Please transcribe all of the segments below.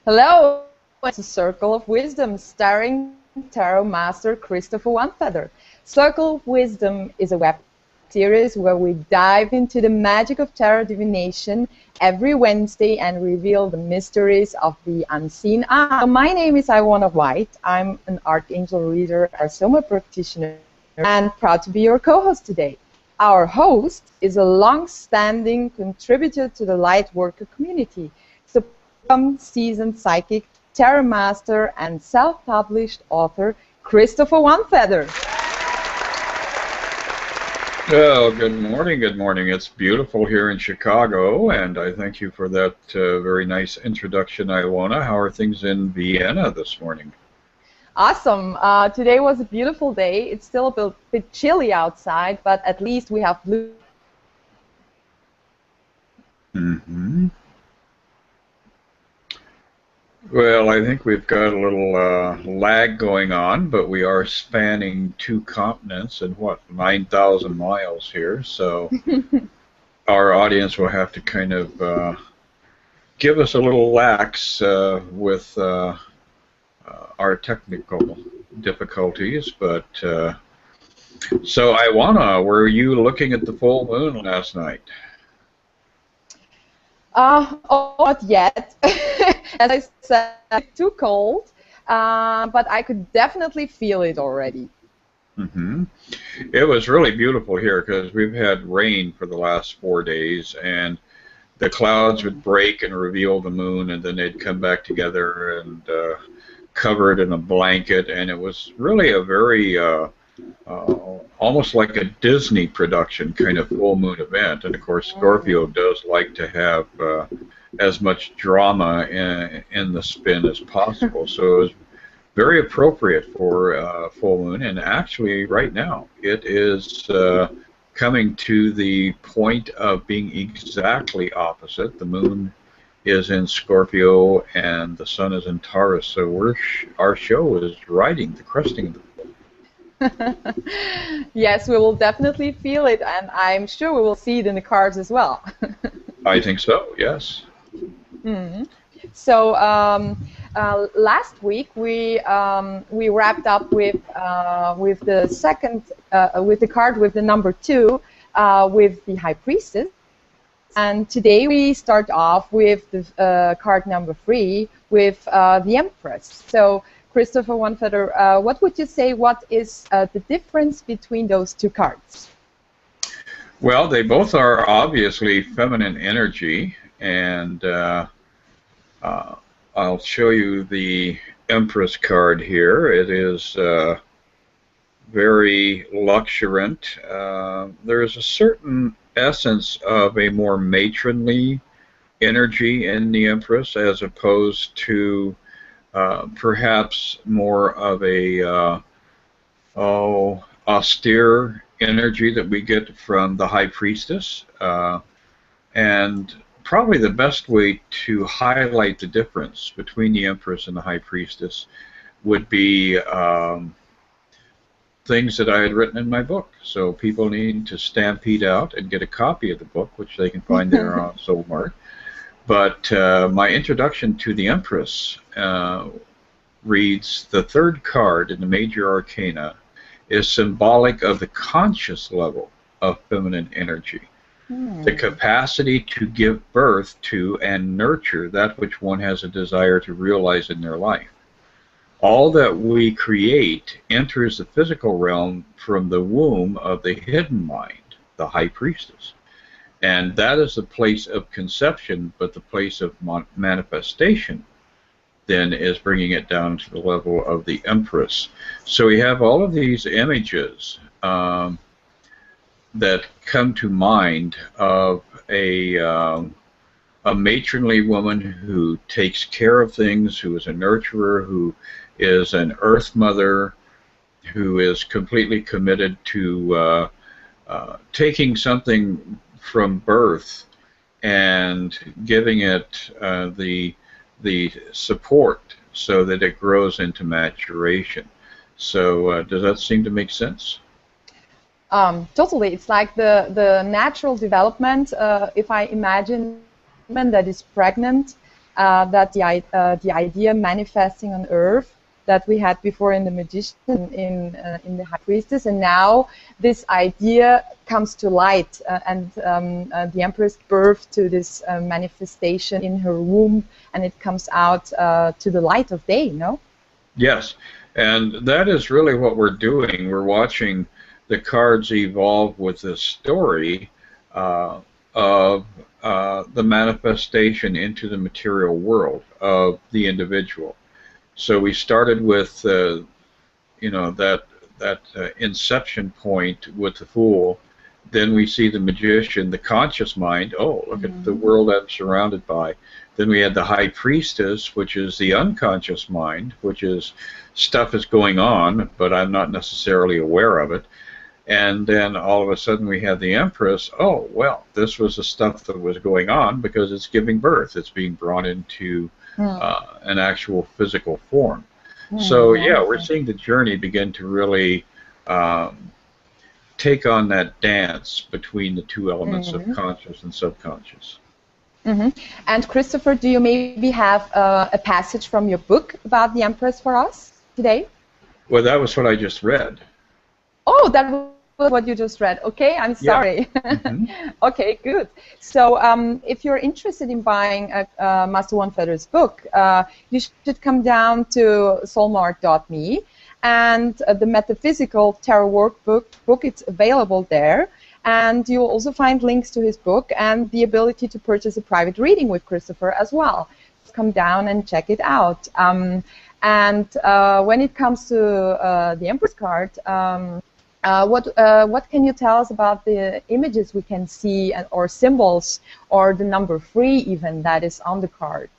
Hello, it's a Circle of Wisdom starring Tarot Master Christopher OneFeather. Circle of Wisdom is a web series where we dive into the magic of tarot divination every Wednesday and reveal the mysteries of the unseen eye. My name is Iwona White. I'm an Archangel reader, a Soma practitioner, and proud to be your co-host today. Our host is a long-standing contributor to the Lightworker community. Seasoned psychic, tarot master, and self-published author Christopher OneFeather. Well, good morning, good morning. It's beautiful here in Chicago, and I thank you for that very nice introduction, Iwona. How are things in Vienna this morning? Awesome. Today was a beautiful day. It's still a bit chilly outside, but at least we have blue. Mm-hmm. Well, I think we've got a little lag going on, but we are spanning 2 continents and, 9,000 miles here, so our audience will have to kind of give us a little lax with our technical difficulties, but so Iwona, were you looking at the full moon last night? Not yet. As I said, it's too cold, but I could definitely feel it already. Mm-hmm. It was really beautiful here because we've had rain for the last 4 days, and the clouds would break and reveal the moon, and then they'd come back together and cover it in a blanket, and it was really a very almost like a Disney production kind of full moon event. And of course Scorpio does like to have as much drama in the spin as possible, so it was very appropriate for full moon. And actually right now it is coming to the point of being exactly opposite. The moon is in Scorpio and the sun is in Taurus, so our show is riding the cresting of the Yes, we will definitely feel it, and I'm sure we will see it in the cards as well. I think so, yes. Mm-hmm. So last week we wrapped up with the second with the card with the number 2 with the High Priestess, and today we start off with the card number 3 with the Empress. So Christopher OneFeather, what would you say? What is the difference between those 2 cards? Well, they both are obviously feminine energy, and I'll show you the Empress card here. It is very luxuriant. There is a certain essence of a more matronly energy in the Empress as opposed to perhaps more of a austere energy that we get from the High Priestess, and probably the best way to highlight the difference between the Empress and the High Priestess would be things that I had written in my book. So people need to stampede out and get a copy of the book, which they can find there on Soulmart. But my introduction to the Empress reads, the 3rd card in the major arcana is symbolic of the conscious level of feminine energy, the capacity to give birth to and nurture that which one has a desire to realize in their life. All that we create enters the physical realm from the womb of the hidden mind, the High Priestess. And that is the place of conception, but the place of manifestation then is bringing it down to the level of the Empress. So we have all of these images that come to mind of a matronly woman who takes care of things, who is a nurturer, who is an earth mother, who is completely committed to taking something from birth and giving it the support so that it grows into maturation. So does that seem to make sense? Totally. It's like the natural development. If I imagine a woman that is pregnant that the idea manifesting on Earth that we had before in the Magician, in the High Priestess, and now this idea comes to light, and the Empress birthed to this manifestation in her womb, and it comes out to the light of day, no? Yes, and that is really what we're doing. We're watching the cards evolve with this story of the manifestation into the material world of the individual. So we started with, you know, that inception point with the Fool. Then we see the Magician, the conscious mind. Oh, look at the world I'm surrounded by. Then we had the High Priestess, which is the unconscious mind, which is stuff is going on, but I'm not necessarily aware of it. And then all of a sudden we have the Empress. Oh, well, this was the stuff that was going on because it's giving birth. It's being brought into an actual physical form. So, yeah, we're seeing the journey begin to really take on that dance between the two elements of conscious and subconscious. And Christopher, do you maybe have a passage from your book about the Empress for us today? Well, that was what I just read. Oh, that was what you just read. Okay, I'm sorry. Yeah. Okay, good. So if you're interested in buying Master OneFeather's book, you should come down to soulmark.me, and the Metaphysical Tarot Workbook, it's available there. And you'll also find links to his book and the ability to purchase a private reading with Christopher as well. Come down and check it out. And when it comes to the Empress card, what can you tell us about the images we can see, or symbols, or the number 3 even that is on the card?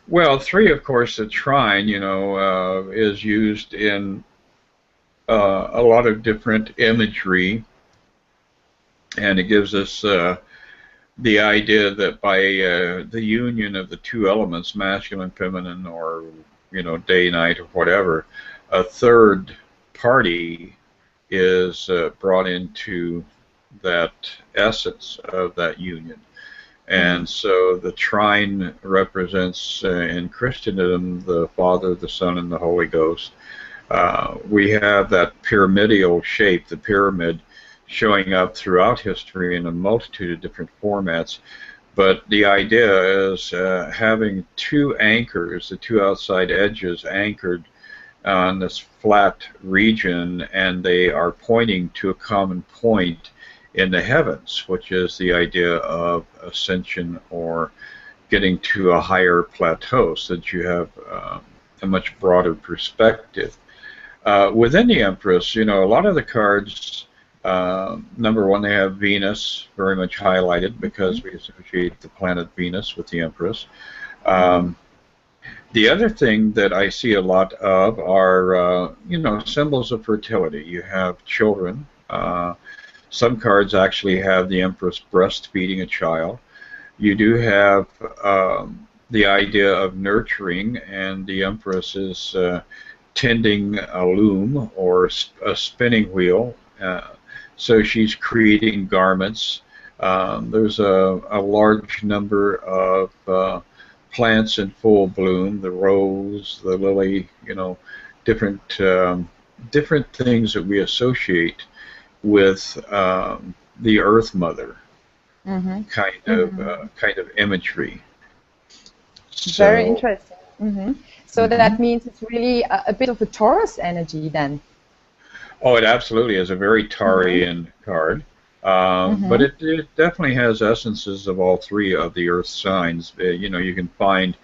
Well, 3, of course, the trine, you know, is used in a lot of different imagery, and it gives us the idea that by the union of the two elements, masculine, feminine, or, you know, day, night, or whatever, a third party is brought into that essence of that union. And so the trine represents, in Christendom, the Father, the Son, and the Holy Ghost. We have that pyramidal shape, the pyramid, showing up throughout history in a multitude of different formats. But the idea is having two anchors, the two outside edges anchored on this flat region, and they are pointing to a common point in the heavens, which is the idea of ascension or getting to a higher plateau, so that you have a much broader perspective. Within the Empress, you know, a lot of the cards, number 1, they have Venus very much highlighted because we associate the planet Venus with the Empress. The other thing that I see a lot of are, you know, symbols of fertility. You have children. Some cards actually have the Empress breastfeeding a child. You do have the idea of nurturing, and the Empress is tending a loom or a spinning wheel. So she's creating garments. There's a large number of plants in full bloom, the rose, the lily, you know, different things that we associate with the Earth Mother kind of imagery. So, very interesting. So that means it's really a bit of a Taurus energy then. Oh, it absolutely is a very Taurian card. But it definitely has essences of all 3 of the Earth signs. You know, you can find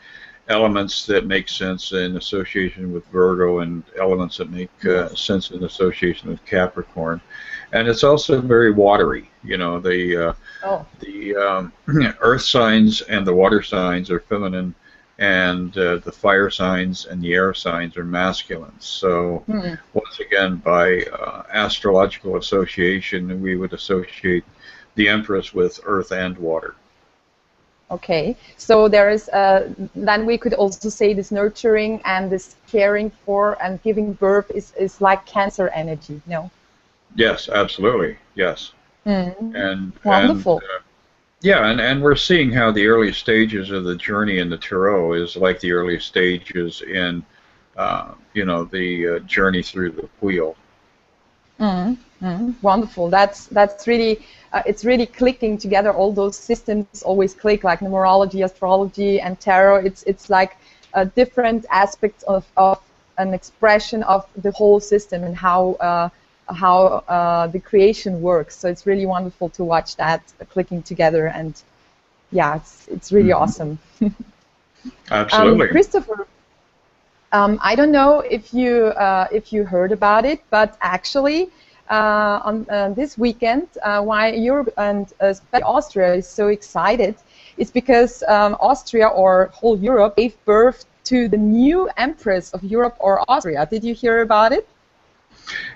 elements that make sense in association with Virgo, and elements that make sense in association with Capricorn. And it's also very watery. You know, the Earth signs and the water signs are feminine, and the fire signs and the air signs are masculine. So once again, by astrological association, we would associate the Empress with earth and water. Okay, so there is then we could also say this nurturing and this caring for and giving birth is like Cancer energy, no? Yes, absolutely, yes. Wonderful. Yeah, and we're seeing how the early stages of the journey in the tarot is like the early stages in, the journey through the wheel. Wonderful. That's really it's really clicking together. All those systems always click, like numerology, astrology, and tarot. It's like different aspects of an expression of the whole system and how the creation works. So it's really wonderful to watch that clicking together, and yeah, it's really awesome. Absolutely. Christopher, I don't know if you heard about it, but actually on this weekend, why Europe and especially Austria is so excited is because Austria, or whole Europe, gave birth to the new Empress of Europe or Austria. Did you hear about it?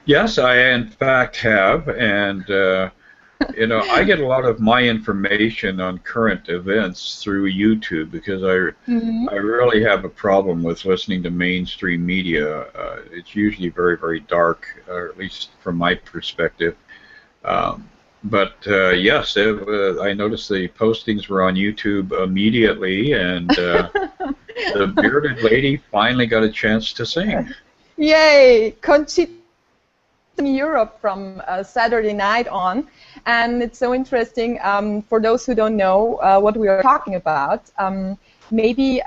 Yes, I in fact have, and I get a lot of my information on current events through YouTube because I really have a problem with listening to mainstream media. It's usually very, very dark, or at least from my perspective. But yes, I noticed the postings were on YouTube immediately, and the bearded lady finally got a chance to sing. Yay! Conchita Europe from Saturday night on, and it's so interesting for those who don't know what we are talking about. Maybe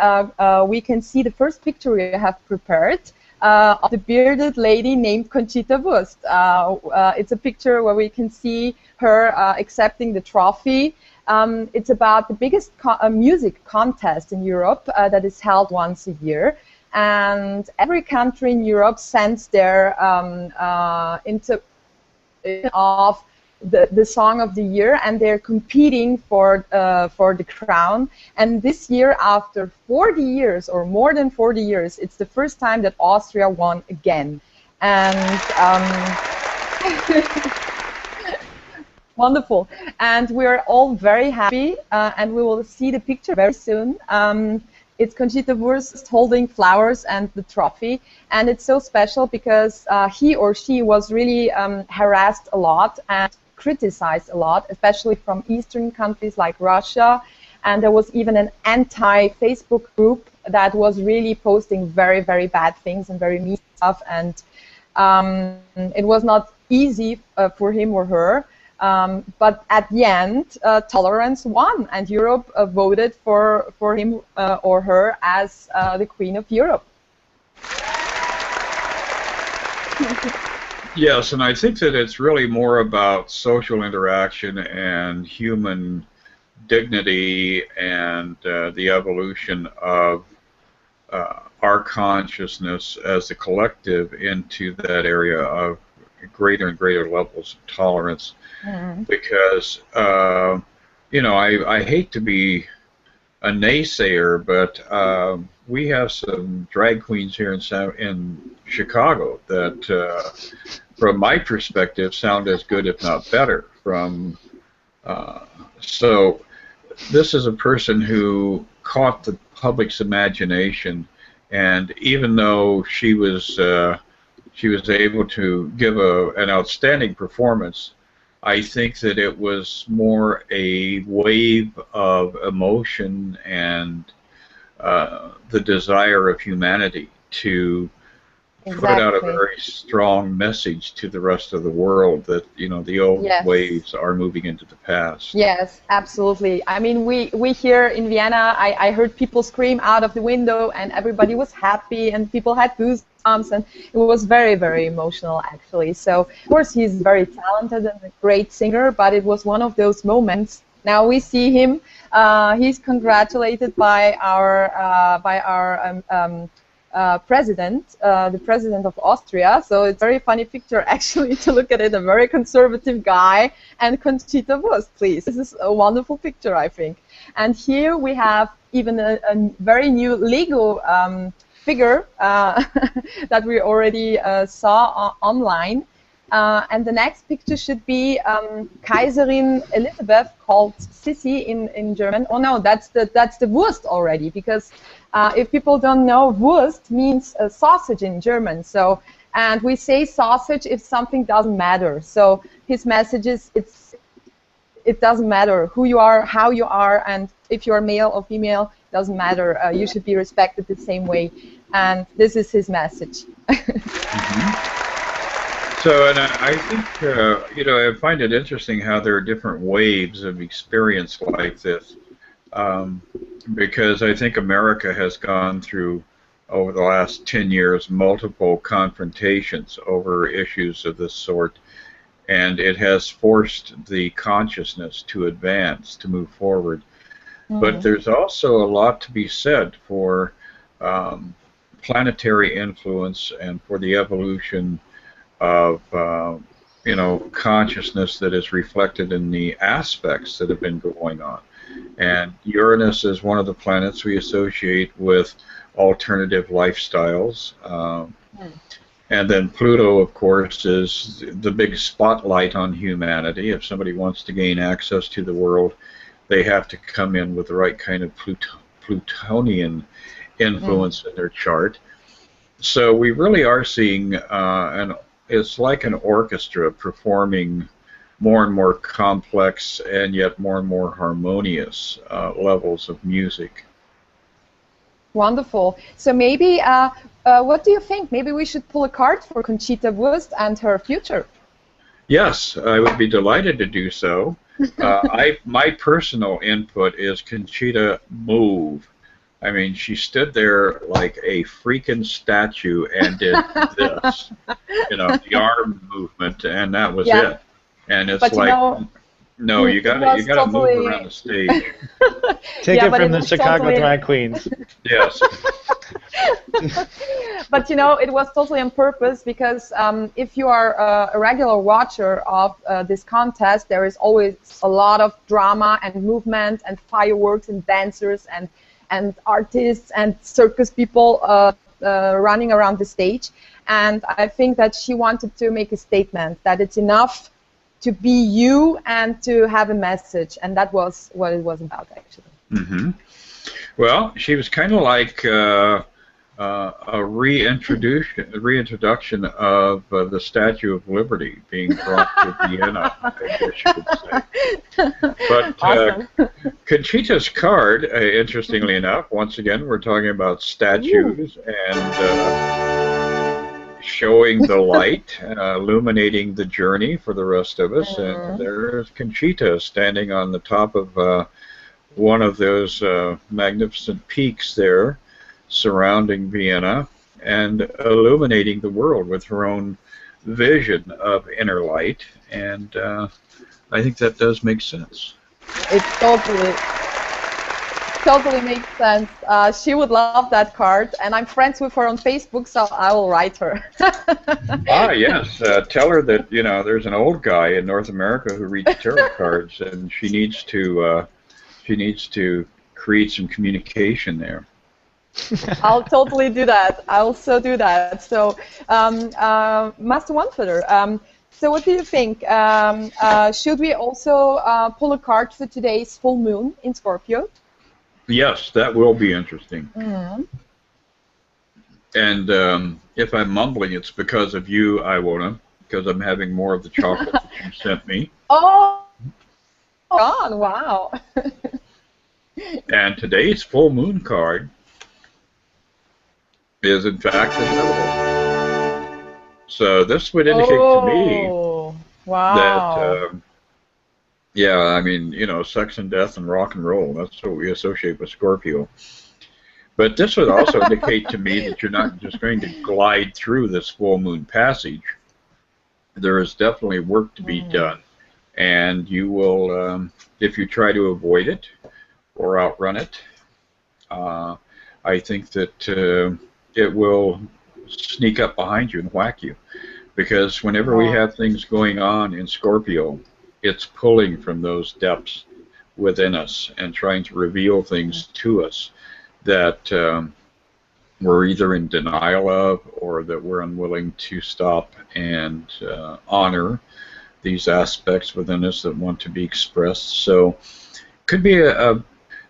we can see the first picture we have prepared of the bearded lady named Conchita Wurst. It's a picture where we can see her accepting the trophy. It's about the biggest music contest in Europe that is held once a year. And every country in Europe sends their of the song of the year, and they're competing for the crown. And this year, after 40 years or more than 40 years, it's the first time that Austria won again. And wonderful. And we're all very happy, and we will see the picture very soon. It's Conchita Wurst holding flowers and the trophy, and it's so special because he or she was really harassed a lot and criticized a lot, especially from Eastern countries like Russia, and there was even an anti-Facebook group that was really posting very, very bad things and very mean stuff, and it was not easy for him or her. But at the end, tolerance won, and Europe voted for him or her as the Queen of Europe. Yes, and I think that it's really more about social interaction and human dignity and the evolution of our consciousness as a collective into that area of greater and greater levels of tolerance. Because, I hate to be a naysayer, but we have some drag queens here in Chicago that, from my perspective, sound as good, if not better. So this is a person who caught the public's imagination, and even though she was able to give an outstanding performance, I think that it was more a wave of emotion and the desire of humanity to put out a very strong message to the rest of the world that, the old ways are moving into the past. Yes, absolutely. I mean, we here in Vienna, I heard people scream out of the window, and everybody was happy, and people had goosebumps, and it was very, very emotional, actually. So, of course, he's very talented and a great singer, but it was one of those moments. Now we see him. He's congratulated by our president, the president of Austria. So it's a very funny picture, actually, to look at it. A very conservative guy and Conchita Wurst, please. This is a wonderful picture, I think. And here we have even a very new Lego figure that we already saw online. And the next picture should be Kaiserin Elizabeth, called Sissi in German. Oh no, that's the Wurst already, because if people don't know, Wurst means sausage in German. So, and we say sausage if something doesn't matter. So his message is it doesn't matter who you are, how you are, and if you are male or female, doesn't matter. You should be respected the same way. And this is his message. So, and I think, you know, I find it interesting how there are different waves of experience like this, because I think America has gone through, over the last 10 years, multiple confrontations over issues of this sort, and it has forced the consciousness to advance, to move forward. But there's also a lot to be said for planetary influence and for the evolution of you know, consciousness that is reflected in the aspects that have been going on. And Uranus is one of the planets we associate with alternative lifestyles. And then Pluto, of course, is the big spotlight on humanity. If somebody wants to gain access to the world, they have to come in with the right kind of Plutonian influence in their chart. So we really are seeing it's like an orchestra performing more and more complex and yet more and more harmonious levels of music. Wonderful. So maybe, what do you think? Maybe we should pull a card for Conchita Wurst and her future. Yes, I would be delighted to do so. My personal input is Conchita, move. I mean, she stood there like a freaking statue and did this, you know, the arm movement, and that was it. And it's but like, you know, no, you gotta totally move around the stage. Take it from the Chicago drag queens. Yes. But you know, it was totally on purpose, because if you are a regular watcher of this contest, there is always a lot of drama and movement and fireworks and dancers and artists and circus people running around the stage. And I think that she wanted to make a statement that it's enough to be you and to have a message, and that was what it was about, actually. Well, she was kind of like a reintroduction of the Statue of Liberty being brought to Vienna, I guess you could say. But awesome. Conchita's card, interestingly enough, once again, we're talking about statues and showing the light, illuminating the journey for the rest of us. And there's Conchita standing on the top of one of those magnificent peaks there, surrounding Vienna and illuminating the world with her own vision of inner light, and I think that does make sense. It totally makes sense. She would love that card, and I'm friends with her on Facebook, so I will write her. Yes, tell her that, you know, there's an old guy in North America who reads tarot cards, and she needs to create some communication there. I'll totally do that. I'll so do that. So, Master OneFeather, so what do you think? Should we also pull a card for today's full moon in Scorpio? Yes, that will be interesting. And if I'm mumbling, it's because of you, Iwona, because I'm having more of the chocolate that you sent me. Oh, God, wow. And today's full moon card is in fact the devil. So this would indicate to me that, yeah, I mean, you know, sex and death and rock and roll, that's what we associate with Scorpio. But this would also indicate to me that you're not just going to glide through this full moon passage. There is definitely work to be done. And you will, if you try to avoid it or outrun it, I think that it will sneak up behind you and whack you. Because whenever we have things going on in Scorpio, it's pulling from those depths within us and trying to reveal things to us that we're either in denial of or that we're unwilling to stop and honor these aspects within us that want to be expressed. So could be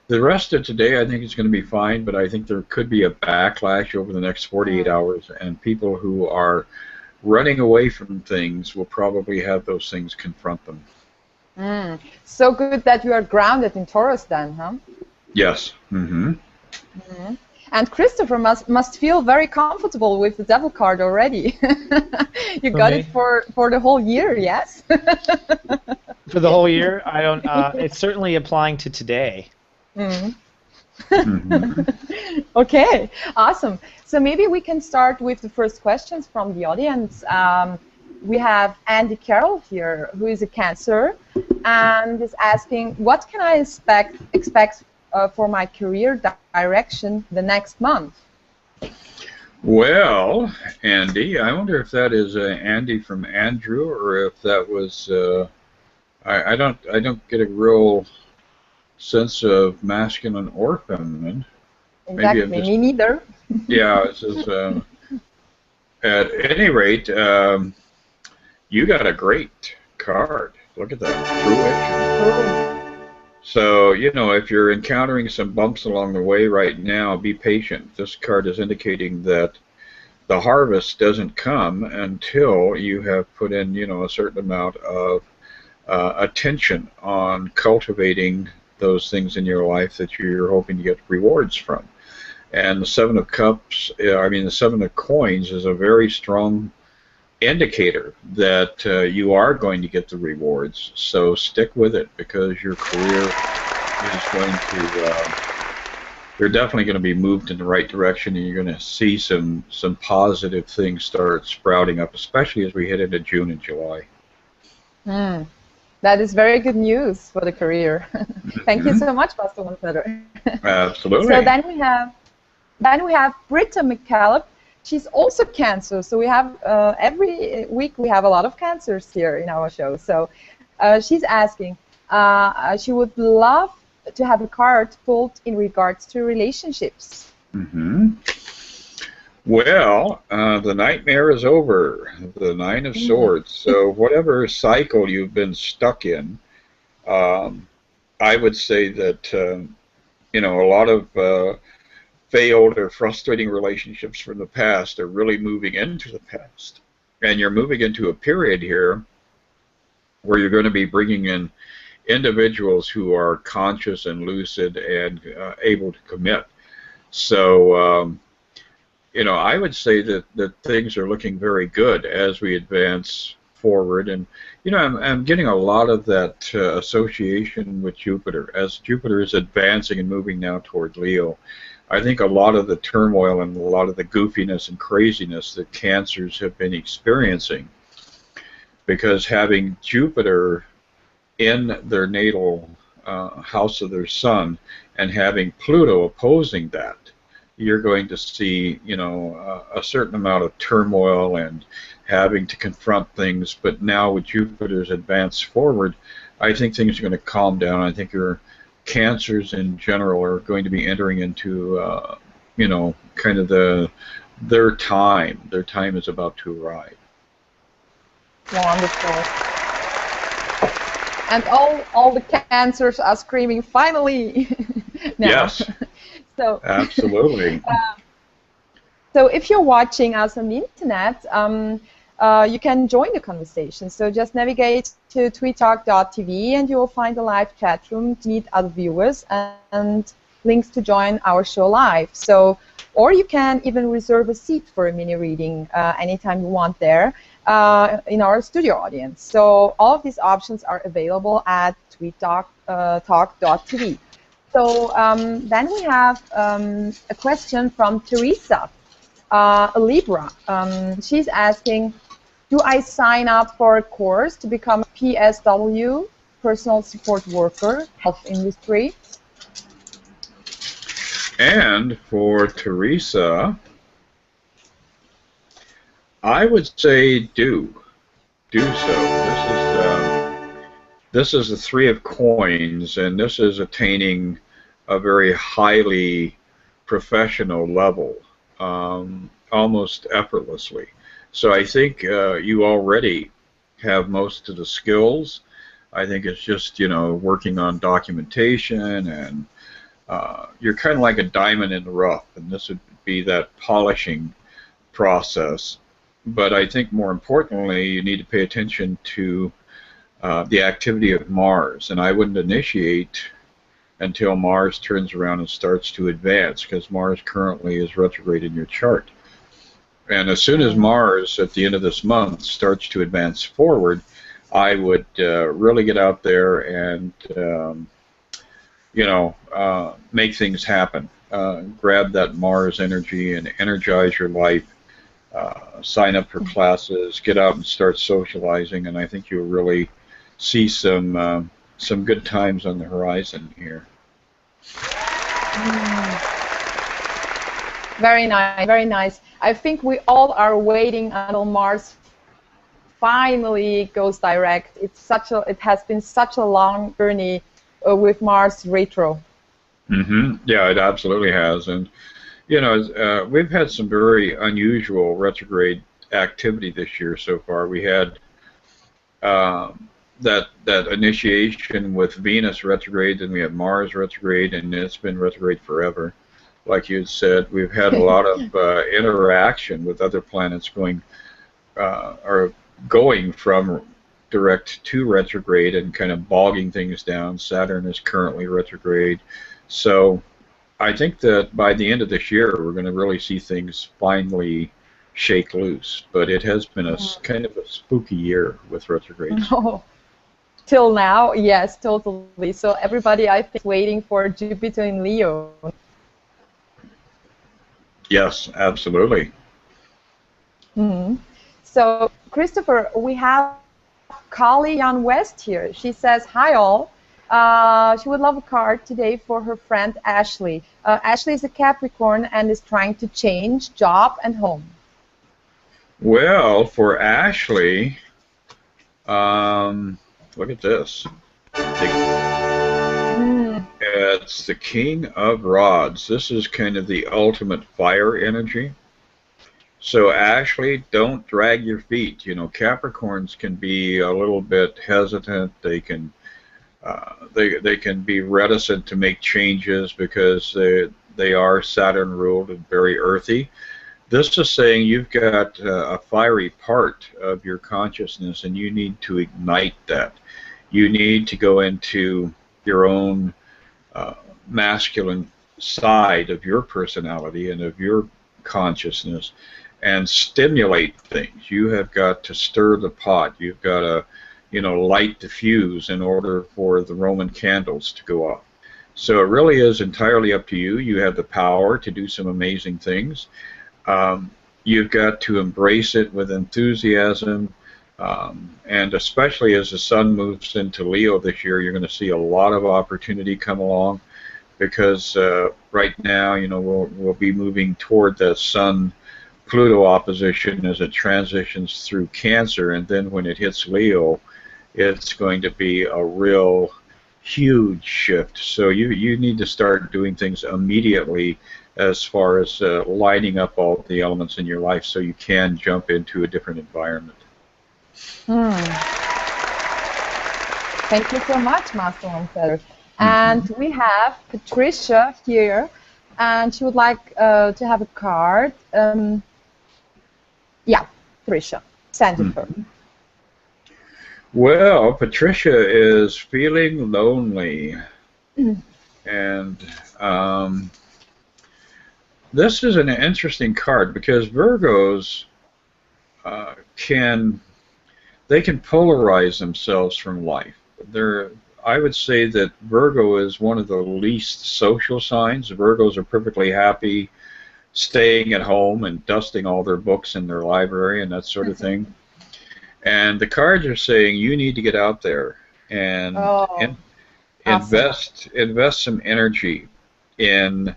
the rest of today, I think, is going to be fine, but I think there could be a backlash over the next 48 hours, and people who are running away from things will probably have those things confront them. So good that you are grounded in Taurus then, huh? Yes. And Christopher must feel very comfortable with the Devil card already. You got it for the whole year, yes? For the whole year? I don't. It's certainly applying to today. Okay, awesome. So maybe we can start with the first questions from the audience. We have Andy Carroll here, who is a Cancer, and is asking, what can I expect for my career direction the next month? Well, Andy, I wonder if that is Andy from Andrew, or if that was I don't get a real sense of masculine or feminine. Exactly, maybe me neither. Yeah, this is at any rate, you got a great card. Look at that, fruition. So, you know, if you're encountering some bumps along the way right now, be patient. This card is indicating that the harvest doesn't come until you have put in, you know, a certain amount of attention on cultivating those things in your life that you're hoping to get rewards from. And the Seven of Cups, the Seven of Coins is a very strong indicator that you are going to get the rewards. So stick with it, because your career is going to, you're definitely going to be moved in the right direction, and you're going to see some positive things start sprouting up, especially as we head into June and July. That is very good news for the career. Thank you so much, Pastor OneFeather. Absolutely. So then we have Britta McCallum. She's also Cancer. So we have every week we have a lot of Cancers here in our show. So she's asking, she would love to have a card pulled in regards to relationships. Well, the nightmare is over, the Nine of Swords. So whatever cycle you've been stuck in, I would say that, you know, a lot of failed or frustrating relationships from the past are really moving into the past. And you're moving into a period here where you're going to be bringing in individuals who are conscious and lucid and able to commit. So, you know, I would say that things are looking very good as we advance forward. And, you know, I'm getting a lot of that association with Jupiter. As Jupiter is advancing and moving now toward Leo, I think a lot of the turmoil and a lot of the goofiness and craziness that Cancers have been experiencing, because having Jupiter in their natal house of their sun and having Pluto opposing that, you're going to see, you know, a certain amount of turmoil and having to confront things. But now with Jupiter's advance forward, I think things are going to calm down. I think your Cancers in general are going to be entering into, you know, kind of their time. Their time is about to arrive. Wonderful. And all the Cancers are screaming, finally! Now. Yes. So, absolutely. So if you're watching us on the internet, you can join the conversation. So just navigate to tweetalk.tv and you will find a live chat room to meet other viewers and links to join our show live. So, or you can even reserve a seat for a mini reading anytime you want there in our studio audience. So all of these options are available at tweetalk.tv. So then we have a question from Teresa, a Libra. She's asking, do I sign up for a course to become a PSW, personal support worker, health industry? And for Teresa, I would say do so. This is the Three of Coins, and this is attaining a very highly professional level, almost effortlessly. So I think you already have most of the skills. I think it's just, you know, working on documentation, and you're kind of like a diamond in the rough, and this would be that polishing process. But I think more importantly, you need to pay attention to the activity of Mars, and I wouldn't initiate until Mars turns around and starts to advance, because Mars currently is retrograde in your chart. And as soon as Mars, at the end of this month, starts to advance forward, I would really get out there and, make things happen. Grab that Mars energy and energize your life. Sign up for classes, get out and start socializing, and I think you'll really see some good times on the horizon here. Very nice, very nice. I think we all are waiting until Mars finally goes direct. It has been such a long journey with Mars retro. Yeah, it absolutely has, and we've had some very unusual retrograde activity this year so far. We had that initiation with Venus retrograde, and we had Mars retrograde, and it's been retrograde forever. Like you had said, we've had a lot of interaction with other planets going from direct to retrograde and kind of bogging things down. Saturn is currently retrograde. So I think that by the end of this year, we're going to really see things finally shake loose. But it has been a kind of a spooky year with retrogrades. Oh, till now, yes, totally. So everybody, I think, is waiting for Jupiter in Leo. Yes, absolutely. So, Christopher, we have Kali Jan West here. She says, hi all. She would love a card today for her friend Ashley. Ashley is a Capricorn and is trying to change job and home. Well, for Ashley, look at this. It's the King of Rods. This is kind of the ultimate fire energy. So Ashley, don't drag your feet. Capricorns can be a little bit hesitant. They can be reticent to make changes because they are Saturn ruled and very earthy. This is saying you've got a fiery part of your consciousness, and you need to ignite that. You need to go into your own masculine side of your personality and of your consciousness and stimulate things. You have got to stir the pot. You've got to, light the fuse in order for the Roman candles to go off. So it really is entirely up to you. You have the power to do some amazing things. You've got to embrace it with enthusiasm. And especially as the sun moves into Leo this year, you're going to see a lot of opportunity come along, because right now, we'll be moving toward the Sun-Pluto opposition as it transitions through Cancer, and then when it hits Leo, it's going to be a real huge shift. So you need to start doing things immediately as far as lining up all the elements in your life so you can jump into a different environment. Thank you so much, Master OneFeather. And we have Patricia here, and she would like to have a card. Yeah, Patricia, send it her. Well, Patricia is feeling lonely, and this is an interesting card because Virgos can polarize themselves from life. I would say that Virgo is one of the least social signs. Virgos are perfectly happy staying at home and dusting all their books in their library and that sort of thing. And the cards are saying you need to get out there and invest some energy in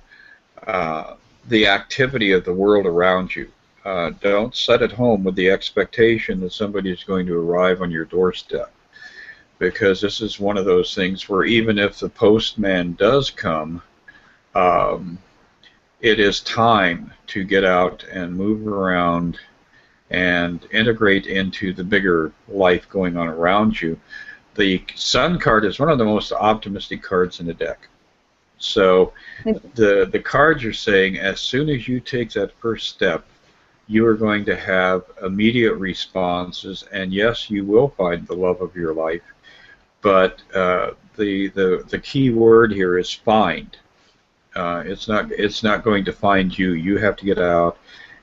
the activity of the world around you. Don't sit at home with the expectation that somebody is going to arrive on your doorstep, because this is one of those things where even if the postman does come, it is time to get out and move around and integrate into the bigger life going on around you. The Sun card is one of the most optimistic cards in the deck. So the cards are saying as soon as you take that first step, you are going to have immediate responses, and yes, you will find the love of your life. but the key word here is find. It's not going to find you. You have to get out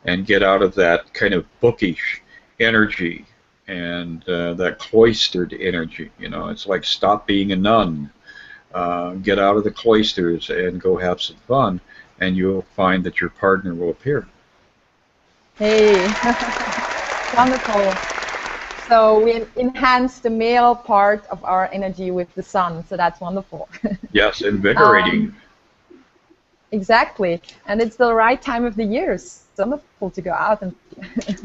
and get out of that kind of bookish energy and that cloistered energy. You know, it's like stop being a nun. Get out of the cloisters and go have some fun, and you'll find that your partner will appear. Hey, wonderful. So we enhance the male part of our energy with the sun, so that's wonderful. Yes, invigorating. Exactly, and it's the right time of the year. It's wonderful to go out and.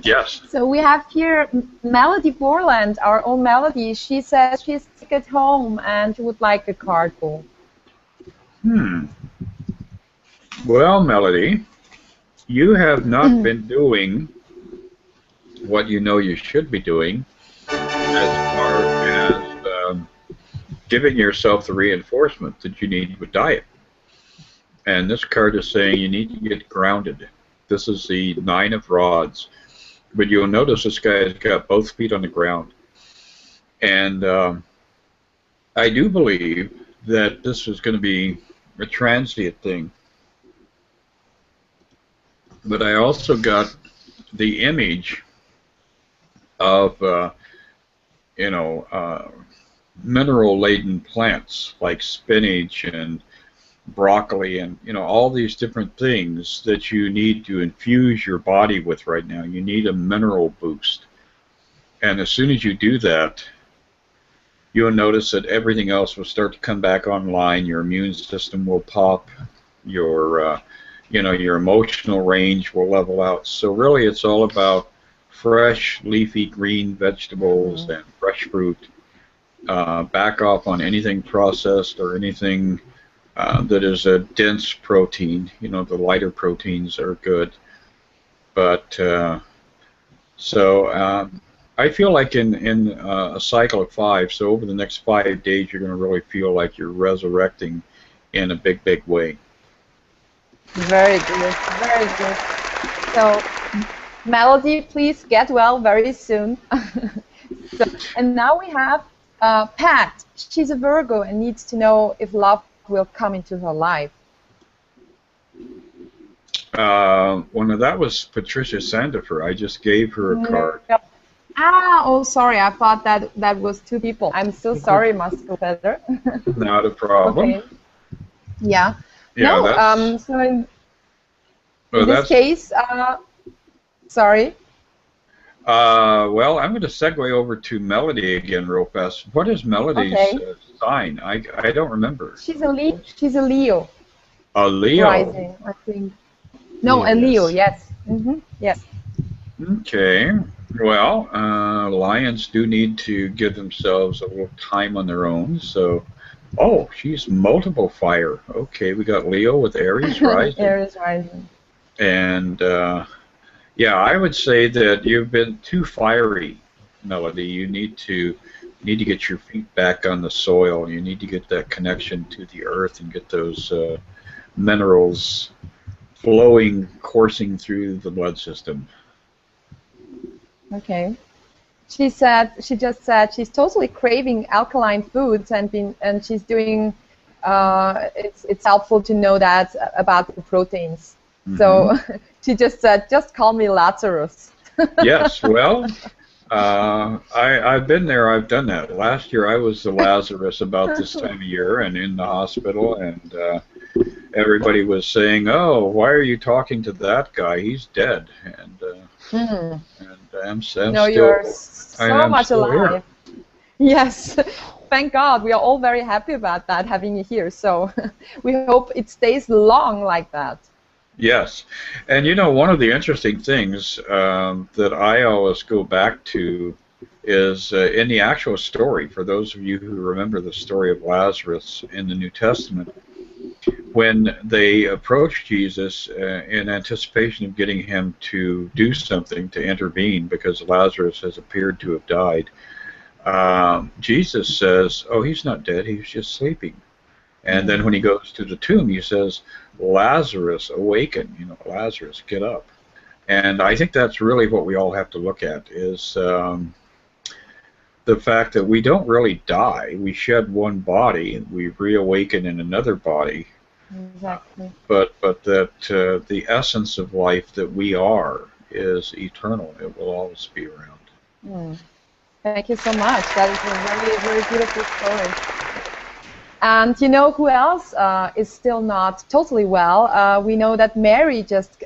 Yes. So we have here Melody Borland, our own Melody. She says she's sick at home and she would like a card pull. Well, Melody, you have not been doing what you know you should be doing as far as giving yourself the reinforcement that you need with diet. And this card is saying you need to get grounded. This is the Nine of Rods. But you'll notice this guy has got both feet on the ground. And I do believe that this is going to be a transient thing. But I also got the image of, mineral-laden plants like spinach and broccoli and all these different things that you need to infuse your body with right now. You need a mineral boost, and as soon as you do that, you'll notice that everything else will start to come back online. Your immune system will pop, your your emotional range will level out. So really it's all about fresh leafy green vegetables and fresh fruit. Back off on anything processed or anything that is a dense protein. The lighter proteins are good. But I feel like in a cycle of 5, so over the next 5 days, you're going to really feel like you're resurrecting in a big, big way. Very good, very good. So, Melody, please get well very soon. And now we have Pat. She's a Virgo and needs to know if love will come into her life. Well, no, that was Patricia Sandifer. I just gave her a card. Oh, sorry. I thought that was 2 people. I'm so sorry, Muscle Feather. Not a problem. Okay. Yeah. Yeah, no. So in this case, sorry. Well, I'm going to segue over to Melody again real fast. What is Melody's sign? I don't remember. She's a Leo. She's a Leo. A Leo. Rising, I think. No, a Leo. Yes. Yes. Okay. Well, lions do need to give themselves a little time on their own. So, oh, she's multiple fire. Okay, we got Leo with Aries rising. Aries rising. And yeah, I would say that you've been too fiery, Melody. You need to get your feet back on the soil. You need to get that connection to the earth and get those minerals flowing, coursing through the blood system. Okay. She just said she's totally craving alkaline foods and she's doing. It's helpful to know that about the proteins. So she just said, just call me Lazarus. Yes, well, I've been there. I've done that. Last year I was the Lazarus about this time of year and in the hospital, and everybody was saying, "Oh, why are you talking to that guy? He's dead." And I'm no, you're so much alive. Here. Yes. Thank God. We are all very happy about that, having you here. So we hope it stays long like that. Yes. And one of the interesting things that I always go back to is in the actual story, for those of you who remember the story of Lazarus in the New Testament, when they approached Jesus in anticipation of getting him to do something to intervene because Lazarus has appeared to have died, Jesus says, "Oh, he's not dead, he's just sleeping." And then when he goes to the tomb, he says, "Lazarus, awaken, Lazarus, get up." And I think that's really what we all have to look at is the fact that we don't really die. We shed one body, and we reawaken in another body. Exactly. But that the essence of life that we are is eternal. It will always be around. Thank you so much. That is a very, very beautiful story. And you know who else is still not totally well? We know that Mary just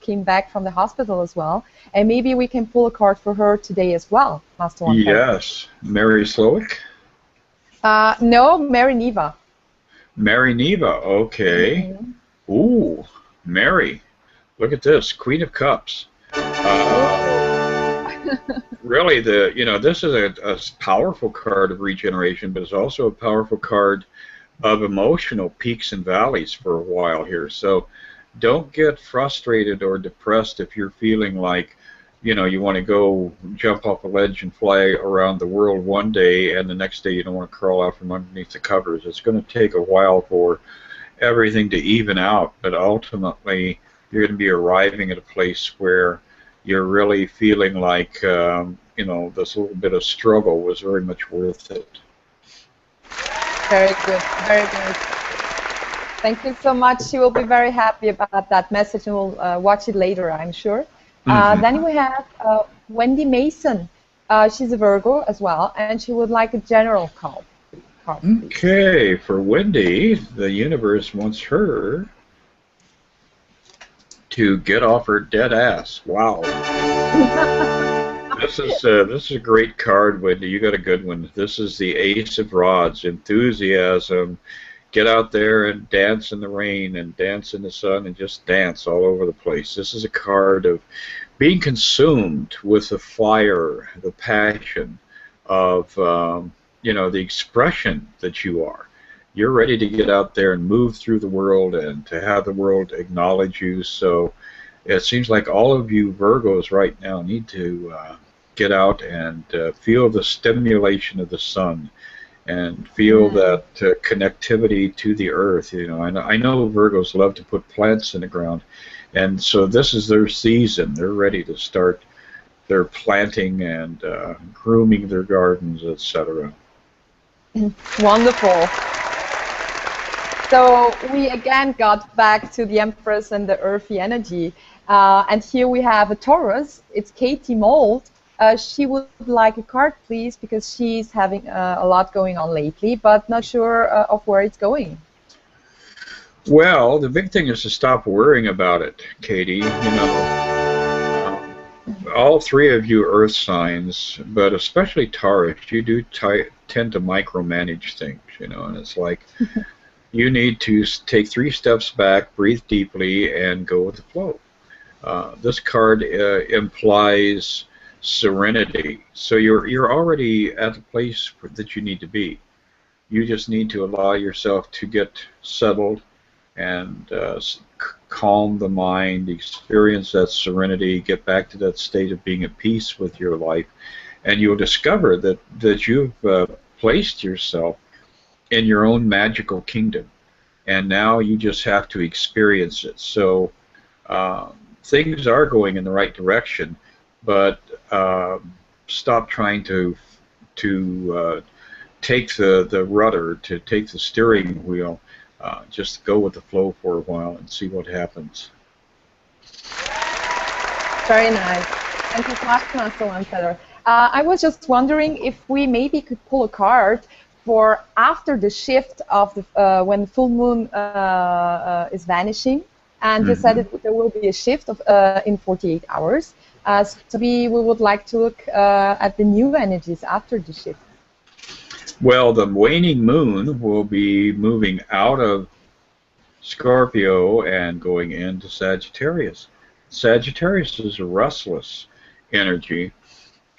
came back from the hospital as well. And maybe we can pull a card for her today as well, Master One. Yes. Mary Slowick? No, Mary Neva. Mary Neva, okay. Ooh, Mary. Look at this, Queen of Cups. Really, this is a powerful card of regeneration, but it's also a powerful card of emotional peaks and valleys for a while here. So don't get frustrated or depressed if you're feeling like, you want to go jump off a ledge and fly around the world one day, and the next day you don't want to crawl out from underneath the covers. It's going to take a while for everything to even out, but ultimately you're going to be arriving at a place where you're really feeling like, this little bit of struggle was very much worth it. Very good, very good. Thank you so much. She will be very happy about that message, and we'll watch it later, I'm sure. Then we have Wendy Mason. She's a Virgo as well, and she would like a general card. Okay, for Wendy, the universe wants her to get off her dead ass. Wow. This is a great card, Wendy. You got a good one. This is the Ace of Rods, enthusiasm. Get out there and dance in the rain and dance in the sun and just dance all over the place. This is a card of being consumed with the fire, the passion of, the expression that you are. You're ready to get out there and move through the world and to have the world acknowledge you. So it seems like all of you Virgos right now need to get out and feel the stimulation of the sun and feel that connectivity to the earth. I know Virgos love to put plants in the ground, and so this is their season. They're ready to start their planting and grooming their gardens, etc. Wonderful. So we again got back to the Empress and the earthy energy. And here we have a Taurus. It's Katie Mold. She would like a card, please, because she's having a lot going on lately, but not sure of where it's going. Well, the big thing is to stop worrying about it, Katie. All three of you Earth signs, but especially Taurus, you do tend to micromanage things, and it's like you need to take 3 steps back, breathe deeply, and go with the flow. This card implies serenity. So you're already at the place that you need to be. You just need to allow yourself to get settled and calm the mind, experience that serenity, get back to that state of being at peace with your life, and you'll discover that you've placed yourself in your own magical kingdom, and now you just have to experience it. So things are going in the right direction, but stop trying to take the rudder, to take the steering wheel. Just go with the flow for a while and see what happens. Very nice. Thank you so much, Master OneFeather. I was just wondering if we maybe could pull a card for after the shift of the when the full moon is vanishing, and you said there will be a shift of in 48 hours. So we would like to look at the new energies after the shift. Well, the waning moon will be moving out of Scorpio and going into Sagittarius. Sagittarius is a restless energy,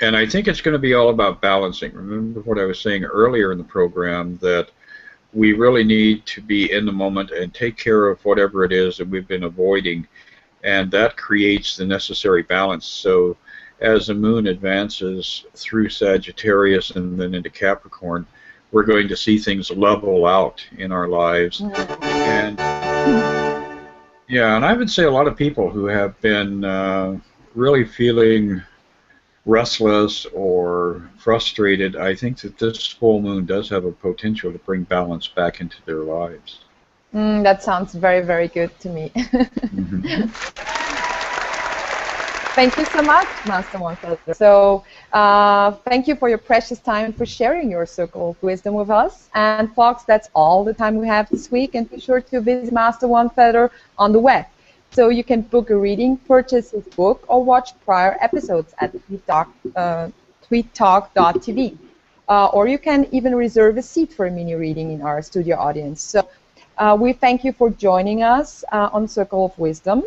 and I think it's going to be all about balancing. Remember what I was saying earlier in the program, that we really need to be in the moment and take care of whatever it is that we've been avoiding, and that creates the necessary balance. So as the moon advances through Sagittarius and then into Capricorn, we're going to see things level out in our lives. And yeah, and I would say a lot of people who have been really feeling restless or frustrated, I think that this full moon does have a potential to bring balance back into their lives. That sounds very, very good to me. Mm-hmm. Thank you so much, Master OneFeather. So thank you for your precious time, for sharing your circle of wisdom with us. And folks, that's all the time we have this week. And be sure to visit Master OneFeather on the web. So you can book a reading, purchase his book, or watch prior episodes at tweettalk.tv. Or you can even reserve a seat for a mini reading in our studio audience. So we thank you for joining us on Circle of Wisdom.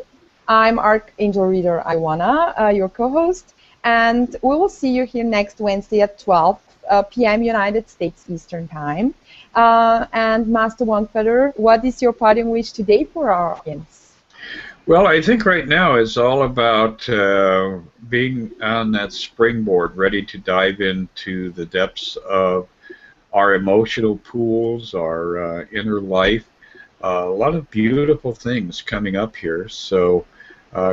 I'm Archangel Reader Iwona, your co-host, and we will see you here next Wednesday at 12 p.m. United States Eastern Time. And Master OneFeather, what is your parting wish today for our audience? Well, I think right now it's all about being on that springboard, ready to dive into the depths of our emotional pools, our inner life. A lot of beautiful things coming up here, so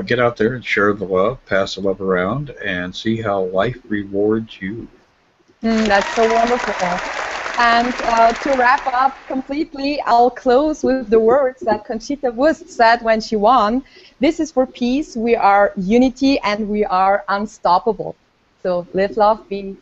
get out there and share the love, pass the love around, and see how life rewards you. That's so wonderful. And to wrap up completely, I'll close with the words that Conchita Wurst said when she won. This is for peace, we are unity, and we are unstoppable. So live, love, be